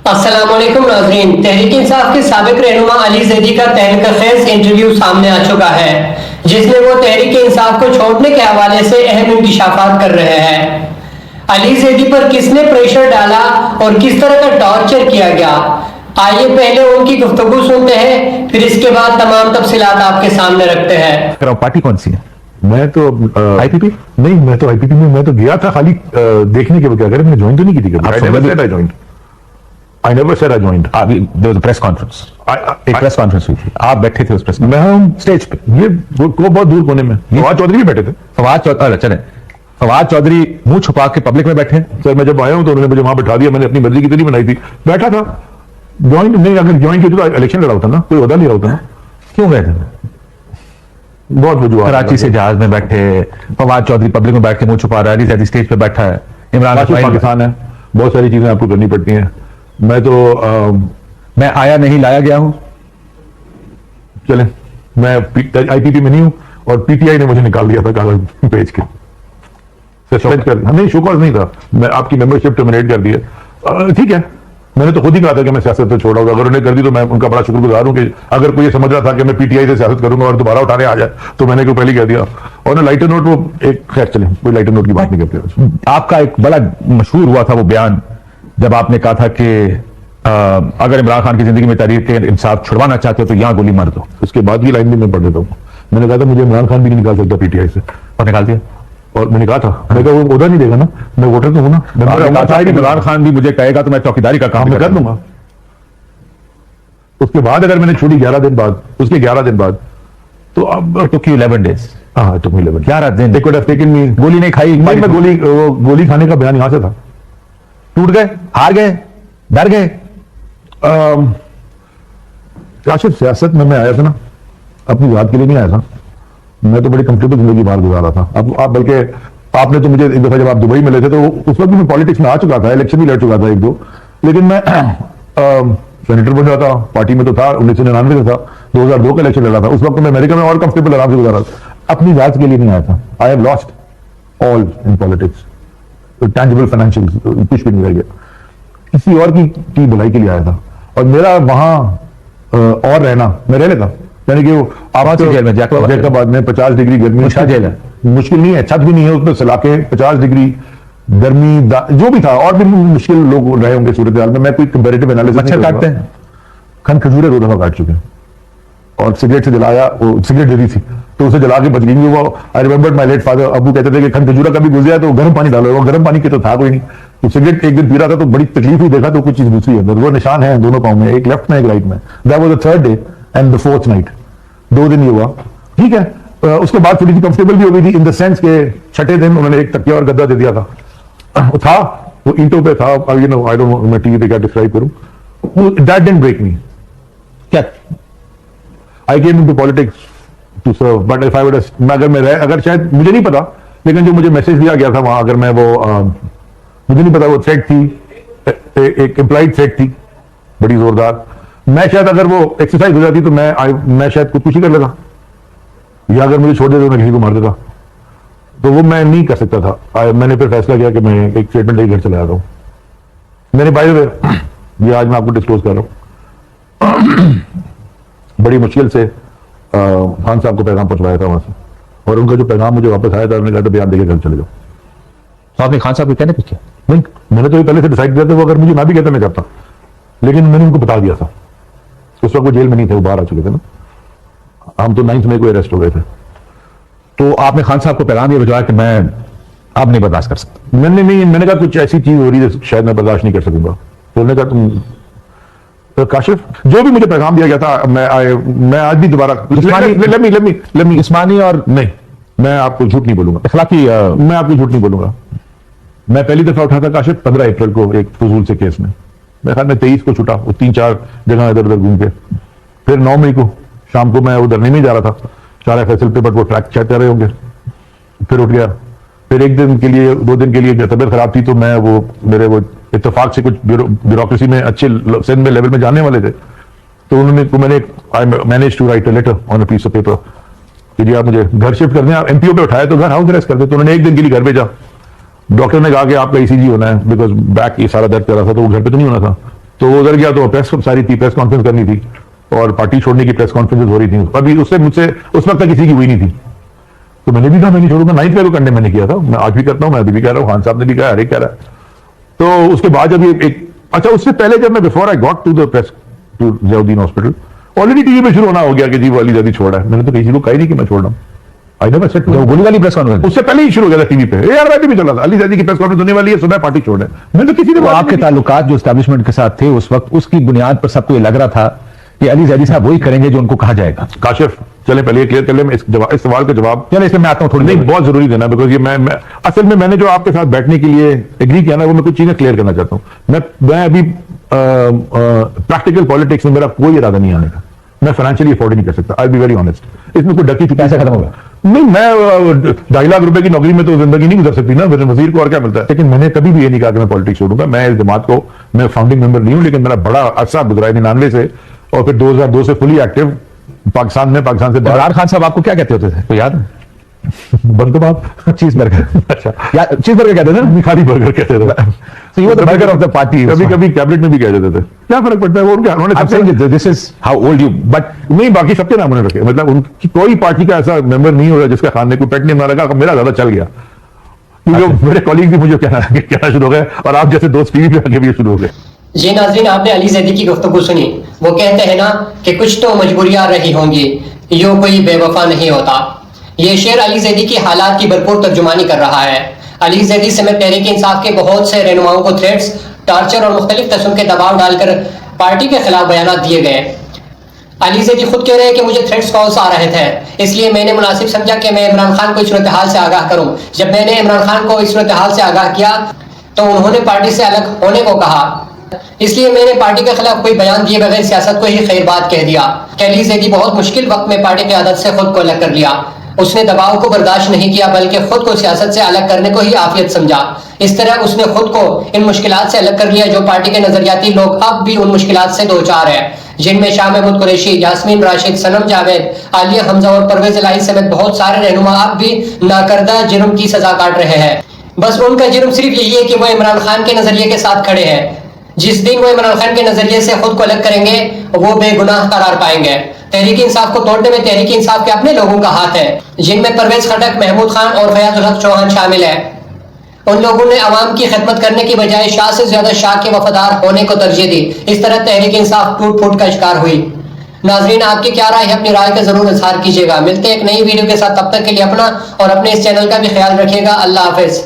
अस्सलामुअलैकुम नाज़रीन। तहरीक इंसाफ के साबिक रहनुमा अली जैदी का तहलका-खेज इंटरव्यू सामने आ चुका है, जिसमें वो तहरीक इंसाफ को छोड़ने के हवाले से अहम इंकिशाफात कर रहे हैं। अली जैदी पर किसने प्रेशर डाला और किस तरह का टॉर्चर किया गया, आइए पहले उनकी गुफ्तगू सुनते हैं, फिर इसके बाद तमाम तफसीलात आपके सामने रखते हैं। पार्टी कौन सी है? मैं तो आईपीपी नहीं, मैं तो आईपीपी में मैं तो गया था खाली देखने के बगैर, मैंने ज्वाइन तो नहीं की थी कभी। I never said I joined. Press conference, एक प्रेस कॉन्फ्रेंस हुई थी, आप बैठे थे उस प्रेस मैं हूँ स्टेज पे, ये को बहुत दूर कोने में फवाद चौधरी भी बैठे थे। फवाद चौधरी मुंह छुपा के पब्लिक में बैठे। सर मैं जब आया हूँ तो उन्होंने मुझे वहां बैठा दिया, मैंने अपनी मर्जी की तरी बनाई थी, बैठा था। ज्वाइन नहीं, अगर ज्वाइन की तो इलेक्शन लड़ा होता ना, कोई ओहदा नहीं होता ना। क्यों गए थे? बहुत वजूहत। कराची से जहाज में बैठे, फवाद चौधरी पब्लिक में बैठ के मुंह छुपा रहा है, अली जैदी स्टेज पे बैठा है, इमरान पाकिस्तान है, बहुत सारी चीजें आपको करनी पड़ती हैं। मैं तो मैं आया नहीं लाया गया हूं। चले, मैं आईपीपी में नहीं हूं और पीटीआई ने मुझे निकाल दिया था कागज पेज के, सस्पेंड कर दिया। नहीं, शोकॉज नहीं था, मैं आपकी मेंबरशिप टर्मिनेट कर दिया। ठीक है, मैंने तो खुद ही कहा था कि मैं सियासत से छोड़ा होगा, अगर उन्होंने कर दी तो मैं उनका बड़ा शुक्रगुजार हूं कि अगर कोई ये समझ रहा था कि मैं पीटीआई से सियासत करूंगा और दोबारा उठाने आ जाए तो मैंने क्यों पहले कह दिया। और ना लाइटर नोट, वो एक खैर चले, कोई लाइटर नोट की बात नहीं करते। आपका एक बड़ा मशहूर हुआ था वो बयान जब आपने कहा था कि अगर इमरान खान की जिंदगी में तहरीक इंसाफ छुड़वाना चाहते हो तो यहां गोली मार दो। उसके बाद की लाइन भी मैं पढ़ देता हूँ। मैंने कहा था मुझे इमरान खान भी नहीं निकाल सकता पीटीआई से, और निकाल दिया। और मैंने कहा था, मैंने कहा वो ओहदा नहीं देगा ना, मैं वोटर तो हूं ना। इमरान खान भी मुझे कहेगा तो मैं चौकीदारी का काम मैं कर दूंगा। उसके बाद अगर मैंने छोड़ी 11 दिन बाद, उसके 11 दिन बाद, तो अब तो 11 डेज। हाँ, तो 11 11 दिन They could have taken me। गोली नहीं खाई। नहीं, मैं गोली खाने का बयान यहां से था। टूट गए, हार गए, डर गए। काशिफ, सियासत में मैं आया था ना, अपनी जात के लिए नहीं आया था। मैं तो बड़ी कंफर्टेबल जिंदगी बाहर गुजार रहा था। आप बल्कि आपने तो मुझे एक दफा जब आप दुबई में लेते तो उस वक्त भी मैं पॉलिटिक्स में आ चुका था, इलेक्शन भी लड़ चुका था एक दो, लेकिन मैं सेनेटर बन रहा था, पार्टी में तो था, 1999 में था, 2002 का इलेक्शन लड़ा था। उस वक्त मैं अमेरिका में और कंफर्टेबल आराम से गुजारा था। अपनी जात के लिए नहीं आया था। I have lost all in politics, tangible financial कुछ भी नहीं रह गया। किसी और की भलाई के लिए आया था। और मेरा वहां और रहना, मैं रह लेता, यानी कि वो आवाज जेल में जैकबाद में 50 डिग्री गर्मी, मुश्किल जेल है, मुश्किल नहीं है, छत भी नहीं है उसमें, सलाखे 50 डिग्री गर्मी, जो भी था, और भी मुश्किल लोग रहे होंगे सूरत हाल में। मैं कोई कंपैरेटिव एनालिसिस मच्छर काटते हैं, खन खजूरे 2 दफा काट चुके हैं, और सिगरेट से जलाया, वो सिगरेट जली थी तो उसे जला के बच गई। वो I remember my late father, अबू कहते थे कि खन खजूरा कभी गुजरा तो गर्म पानी डालो, वो गर्म पानी के तो था कोई नहीं। तो सिगरेट एक दिन पी रहा था तो बड़ी तकलीफ हुई, देखा तो कुछ चीज दूसरी अंदर, वो निशान है दोनों पाँव में, एक लेफ्ट में एक राइट में। That was the third day and the fourth night. 2 दिन ये हुआ, ठीक है। उसके बाद थोड़ी सी कंफर्टेबल भी हो गई थी, इन द सेंस के छठे दिन उन्होंने एक तकिया और गद्दा दे दिया था। वो ईंटों पे था, you know, I don't know मैं टीवी पे क्या डिस्क्राइब करूं। That didn't break me. क्या I came into politics to serve, but if I would, अगर शायद मुझे नहीं पता, लेकिन जो मुझे मैसेज दिया गया था वहां, अगर मैं वो मुझे नहीं पता, वो थ्रेट थी, एक इम्प्लाइड थ्रेट थी बड़ी जोरदार। मैं शायद अगर वो एक्सरसाइज हो जाती तो मैं शायद कुछ ही कर लेता, या अगर मुझे छोड़ देता तो मैं किसी को मार देता। तो वो मैं नहीं कर सकता था। मैंने फिर फैसला किया कि मैं एक स्टेटमेंट लेकर घर चला जाता हूँ। मैंने बाय द वे, ये आज मैं आपको डिस्क्लोज कर रहा हूँ, बड़ी मुश्किल से खान साहब को पैगाम पहुंचवाया था वहां से, और उनका जो पैगाम मुझे वापस आया था, उन्होंने कहा था बयान देकर घर चले जाओ। तो आपने खान साहब को कहने पूछा? नहीं, मैंने तो ये पहले से डिसाइड किया था, वो अगर मुझे ना भी कहता मैं जाता, लेकिन मैंने उनको बता दिया था। उस वक्त वो जेल में नहीं थे, वो बाहर आ चुके थे ना, हम तो 9 मई को अरेस्ट हो गए थे। तो आपने खान साहब को पैगाम ये भिजवाया कि मैं अब नहीं बर्दाश्त कर सकता? मैंने कहा कुछ ऐसी चीज हो रही है शायद मैं बर्दाश्त नहीं कर सकूंगा। तो उन्होंने कहा तुम तो काशिफ, जो भी मुझे पैगाम दिया गया था, मैं आज भी दोबारा जिस्मानी और नहीं, मैं आपको झूठ नहीं बोलूंगा, इखलाकी, मैं आपको झूठ नहीं बोलूंगा। मैं पहली दफा उठा था काशिफ 15 अप्रैल को एक फजूल से केस में, मेरे ख्याल में 23 को छुटा, वो 3-4 जगह इधर उधर घूम के। फिर 9 मई को शाम को मैं उधर नहीं जा रहा था 4 फैसल पे, बट वो ट्रैक चेक कर रहे होंगे, फिर उठ गया। फिर 1 दिन के लिए 2 दिन के लिए तबियत खराब थी, तो मैं वो मेरे वो इत्तेफाक से कुछ ब्यूरोक्रेसी में अच्छे सेंध में लेवल में जाने वाले थे, तो मैंने I manage to write a letter on a piece of paper कि जी आप मुझे घर शिफ्ट करने, आप एमपीओ पे उठाया तो घर हाउस अरेस्ट कर दे। तो उन्होंने 1 दिन के लिए घर भेजा। डॉक्टर ने कहा कि आपका ईसीजी होना है, बिकॉज बैक ये सारा दर्द कर रहा था, तो वो घर पे तो नहीं होना था। तो वो उधर गया तो प्रेस सारी थी, प्रेस कॉन्फ्रेंस करनी थी और पार्टी छोड़ने की प्रेस कॉन्फ्रेंस हो रही थी। अभी उससे मुझसे उस वक्त तक किसी की हुई नहीं थी, तो मैंने भी कहा मैं नहीं छोड़ूंगा। 9th में को करने मैंने किया था, मैं आज भी करता हूँ, मैं अभी भी कह रहा हूँ, खान साहब ने भी कहा, हर एक कह रहा है। तो उसके बाद जब ये एक अच्छा, उससे पहले जब मैं before I got to the press to Ziauddin hospital, already TV पे शुरू होना हो गया कि जी वो अली ज़ैदी छोड़ा है। मैंने तो किसी को कहा ही नहीं कि मैं छोड़ रहा हूँ। आई नेवर सेड, गोली वाली प्रेस कॉन्फ्रेंस उससे पहले ही शुरू हो गया था टीवी पे, यार भी चला था अली ज़ैदी की प्रेस कॉन्फ्रेंस होने वाली है, सुबह पार्टी छोड़ है। मैंने तो किसी ने तो आपके ताल्लुकात जो एस्टैब्लिशमेंट के साथ थे उस वक्त, उसकी बुनियाद पर सबको ये लग रहा था कि अली ज़ैदी साहब वही करेंगे जो उनको कहा जाएगा। काशिफ चले पहले क्लियर कर ले, मैं इस सवाल का जवाब चलो इसमें मैं आता हूँ थोड़ी नहीं, बहुत जरूरी देना, बिकॉज ये मैं असल में मैंने जो आपके साथ बैठने के लिए एग्री किया ना, वो मैं कुछ चीजें क्लियर करना चाहता हूँ। मैं अभी प्रैक्टिकल पॉलिटिक्स में मेरा कोई इरादा नहीं आने का, मैं फाइनेंशियली अफोर्ड नहीं कर सकता। आई बी वेरी ऑनेस्ट, इसमें कोई डकी पैसा खत्म होगा नहीं। मैं 2.5 लाख रुपए की नौकरी में तो जिंदगी नहीं गुजर सकती ना, मेरे वजीर को और क्या मिलता है। लेकिन मैंने कभी भी ये नहीं कहा कि मैं पॉलिटिक्स छोड़ूंगा। मैं इस जमात को, मैं फाउंडिंग मेंबर नहीं हूं, लेकिन मेरा बड़ा अरसा गुजरा है 99 से, और फिर 2002 से फुली एक्टिव पाकिस्तान में, पाकिस्तान से इमरान खान साहब आपको क्या कहते होते थे, तो याद है? बंद बात चीज बर्गर। अच्छा, चीज बर्गर कहते थे ना, भिखारी बर्गर कहते थे। So you were the burger of the party. कभी कभी कैबिनेट में भी कह देते थे, क्या फर्क पड़ता है, वो उनके उन्होंने I'm saying that this is how old you, but नहीं, बाकी सबके नाम उन्होंने रखे। मतलब उनकी कोई पार्टी का ऐसा मेंबर नहीं हो रहा जिसका खान ने कोई पेट नहीं मारा लगा, मेरा ज्यादा चल गया, क्योंकि मेरे कॉलीग भी मुझे कहना शुरू हो गए, और आप जैसे दोस्त टीवी पे आके भी शुरू हो गए। जी नाज़रीन, आपने अली ज़ैदी की गुफ्तगू सुनी। वो कहते हैं ना कि कुछ तो मजबूरियां रही होंगी, यूं कोई बेवफा नहीं होता। ये शेर अली ज़ैदी की हालात की भरपूर तर्जुमानी कर रहा है। अली ज़ैदी समेत तहरीक इंसाफ के बहुत से रहनुमाओं को थ्रेट्स, टॉर्चर और मुख्तलिफ किस्म के दबाव डालकर पार्टी के खिलाफ बयान दिए गए। अली ज़ैदी खुद कह रहे हैं कि मुझे थ्रेट्स कॉल्स आ रहे थे, इसलिए मैंने मुनासिब समझा कि मैं इमरान खान को इस सूरत हाल से आगाह करूं। जब मैंने इमरान खान को इस सूरत हाल से आगाह किया तो उन्होंने पार्टी से अलग होने को कहा, इसलिए मैंने पार्टी के खिलाफ कोई बयान दिए बगैर सियासत को ही खैर बात कह दिया। अली ज़ैदी बहुत मुश्किल वक्त में पार्टी की आदत से खुद को अलग कर लिया। उसने दबाव को बर्दाश्त नहीं किया, बल्कि खुद को सियासत से अलग करने को ही आफियत समझा। इस तरह उसने खुद को इन मुश्किलात से अलग कर लिया जो पार्टी के नजरियाती लोग अब भी उन मुश्किलात से दो चार है, जिनमें शाह महमूद कुरैशी, यास्मीन राशिद, सनम जावेद, आलिया हमजा और परवेज इलाही समेत बहुत सारे रहनुमा अब भी नाकर्दा जुर्म की सजा काट रहे हैं। बस उनका जुर्म सिर्फ यही है कि वो इमरान खान के नजरिए के साथ खड़े हैं। जिस दिन वो इमरान खान के नजरिए से खुद को अलग करेंगे, वो बेगुनाह करार पाएंगे। तहरीक इंसाफ को तोड़ने में तहरीक इंसाफ के अपने लोगों का हाथ है, जिनमें परवेज खटक, महमूद खान और फयाजुल हक चौहान शामिल है। उन लोगों ने अवाम की खिदमत करने की बजाय शाह से ज्यादा शाह के वफादार होने को तरजीह दी। इस तरह तहरीक इंसाफ टूट फूट का शिकार हुई। नाजरीन, आपकी क्या राय है? अपनी राय का जरूर इजहार कीजिएगा। मिलते हैं एक नई वीडियो के साथ, तब तक के लिए अपना और अपने इस चैनल का भी ख्याल रखिएगा। अल्लाह हाफिज।